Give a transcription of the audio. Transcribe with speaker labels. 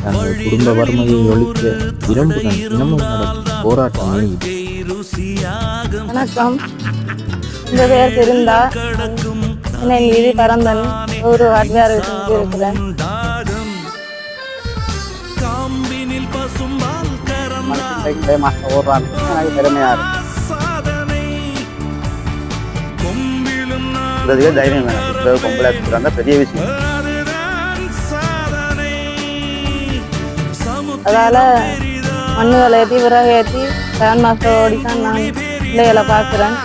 Speaker 1: தங்கள் குடும்ப வறுமையை ஒழிக்க விரும்புடன் தினமும் நடக்கும் போராட்டமே இது.
Speaker 2: வணக்கம். இந்த பேர் தெரிந்தா என்னை மீறி பரந்தன் ஒரு வாட்டியார் இருக்கிறேன்.
Speaker 3: எனக்கு பெருமையா இருக்கு. தைரியம் வேணும். பொம்பளை அந்த பெரிய விஷயம்.
Speaker 2: அதால மண்ணுகளை ஏற்றி விறகு ஏற்றி 7 மாதம் ஓடிதான் நான் பிள்ளைகளை பார்க்குறேன்.